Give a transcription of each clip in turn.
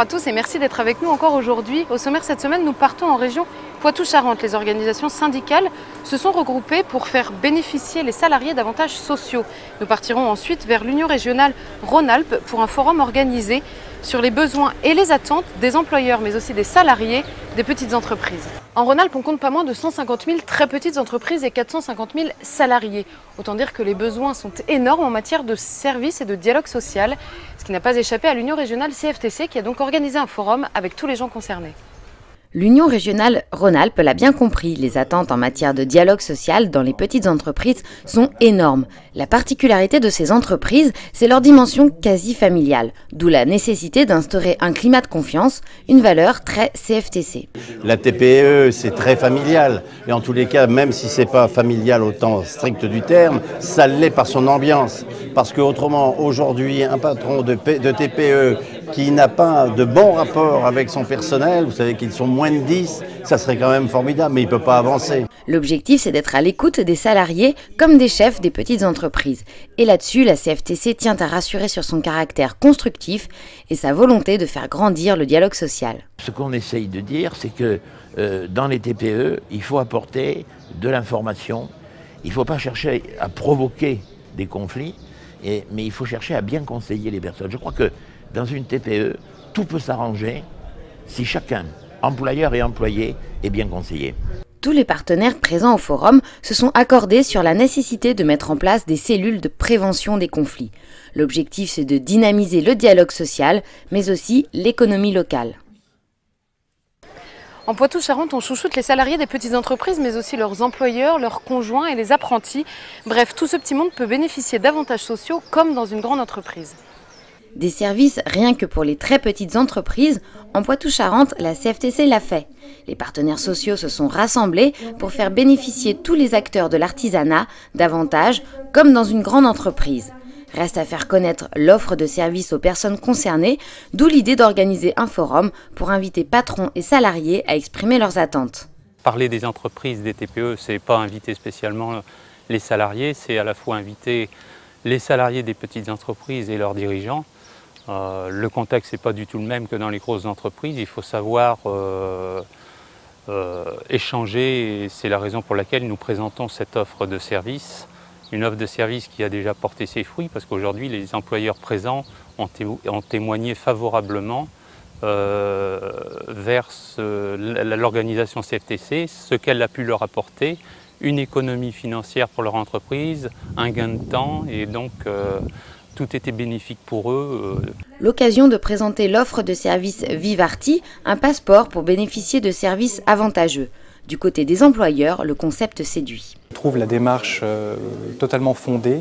à tous et merci d'être avec nous encore aujourd'hui. Au sommaire cette semaine, nous partons en région Poitou-Charentes. Les organisations syndicales se sont regroupées pour faire bénéficier les salariés d'avantages sociaux. Nous partirons ensuite vers l'Union régionale Rhône-Alpes pour un forum organisé sur les besoins et les attentes des employeurs, mais aussi des salariés des petites entreprises. En Rhône-Alpes, on compte pas moins de 150 000 très petites entreprises et 450 000 salariés. Autant dire que les besoins sont énormes en matière de services et de dialogue social, ce qui n'a pas échappé à l'Union régionale CFTC qui a donc organisé un forum avec tous les gens concernés. L'Union régionale Rhône-Alpes l'a bien compris, les attentes en matière de dialogue social dans les petites entreprises sont énormes. La particularité de ces entreprises, c'est leur dimension quasi familiale, d'où la nécessité d'instaurer un climat de confiance, une valeur très CFTC. La TPE, c'est très familial, et en tous les cas, même si c'est pas familial au temps strict du terme, ça l'est par son ambiance. Parce qu'autrement, aujourd'hui, un patron de TPE qui n'a pas de bon rapport avec son personnel, vous savez qu'ils sont moins de 10, ça serait quand même formidable, mais il ne peut pas avancer. L'objectif, c'est d'être à l'écoute des salariés comme des chefs des petites entreprises. Et là-dessus, la CFTC tient à rassurer sur son caractère constructif et sa volonté de faire grandir le dialogue social. Ce qu'on essaye de dire, c'est que dans les TPE, il faut apporter de l'information, il ne faut pas chercher à provoquer des conflits, mais il faut chercher à bien conseiller les personnes. Je crois que dans une TPE, tout peut s'arranger si chacun, employeur et employé, est bien conseillé. Tous les partenaires présents au forum se sont accordés sur la nécessité de mettre en place des cellules de prévention des conflits. L'objectif, c'est de dynamiser le dialogue social, mais aussi l'économie locale. En Poitou-Charentes, on chouchoute les salariés des petites entreprises, mais aussi leurs employeurs, leurs conjoints et les apprentis. Bref, tout ce petit monde peut bénéficier d'avantages sociaux comme dans une grande entreprise. Des services rien que pour les très petites entreprises, en Poitou-Charentes, la CFTC l'a fait. Les partenaires sociaux se sont rassemblés pour faire bénéficier tous les acteurs de l'artisanat d'avantages comme dans une grande entreprise. Reste à faire connaître l'offre de services aux personnes concernées, d'où l'idée d'organiser un forum pour inviter patrons et salariés à exprimer leurs attentes. Parler des entreprises, des TPE, c'est pas inviter spécialement les salariés, c'est à la fois inviter les salariés des petites entreprises et leurs dirigeants. Le contexte n'est pas du tout le même que dans les grosses entreprises, il faut savoir échanger et c'est la raison pour laquelle nous présentons cette offre de service. Une offre de service qui a déjà porté ses fruits parce qu'aujourd'hui les employeurs présents ont témoigné favorablement vers l'organisation CFTC, ce qu'elle a pu leur apporter, une économie financière pour leur entreprise, un gain de temps et donc tout était bénéfique pour eux. L'occasion de présenter l'offre de service Vivarti, un passeport pour bénéficier de services avantageux. Du côté des employeurs, le concept séduit. Je trouve la démarche totalement fondée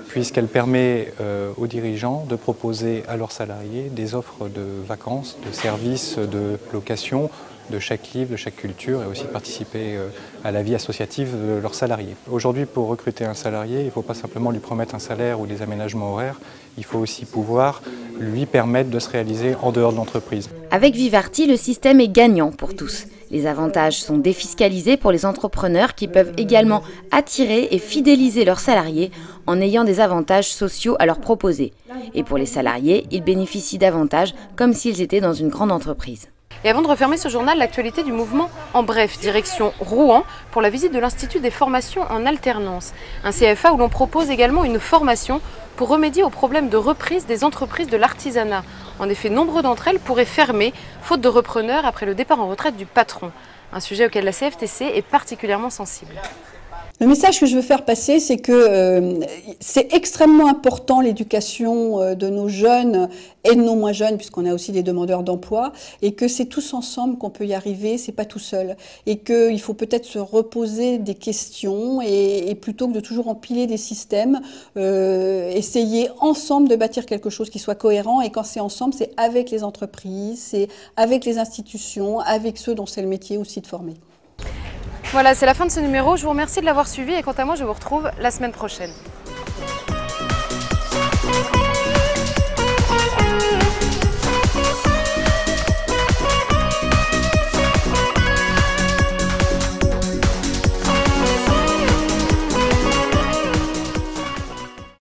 puisqu'elle permet aux dirigeants de proposer à leurs salariés des offres de vacances, de services, de location, de chaque livre, de chaque culture et aussi de participer à la vie associative de leurs salariés. Aujourd'hui, pour recruter un salarié, il ne faut pas simplement lui promettre un salaire ou des aménagements horaires, il faut aussi pouvoir lui permettre de se réaliser en dehors de l'entreprise. Avec Vivarti, le système est gagnant pour tous. Les avantages sont défiscalisés pour les entrepreneurs qui peuvent également attirer et fidéliser leurs salariés en ayant des avantages sociaux à leur proposer. Et pour les salariés, ils bénéficient d'avantages comme s'ils étaient dans une grande entreprise. Et avant de refermer ce journal, l'actualité du mouvement En Bref, direction Rouen, pour la visite de l'Institut des formations en alternance. Un CFA où l'on propose également une formation pour remédier aux problèmes de reprise des entreprises de l'artisanat. En effet, nombre d'entre elles pourraient fermer, faute de repreneurs après le départ en retraite du patron. Un sujet auquel la CFTC est particulièrement sensible. Le message que je veux faire passer, c'est que c'est extrêmement important l'éducation de nos jeunes et de nos moins jeunes, puisqu'on a aussi des demandeurs d'emploi, et que c'est tous ensemble qu'on peut y arriver, c'est pas tout seul. Et qu'il faut peut-être se reposer des questions et plutôt que de toujours empiler des systèmes, essayer ensemble de bâtir quelque chose qui soit cohérent. Et quand c'est ensemble, c'est avec les entreprises, c'est avec les institutions, avec ceux dont c'est le métier aussi de former. Voilà, c'est la fin de ce numéro. Je vous remercie de l'avoir suivi et quant à moi, je vous retrouve la semaine prochaine.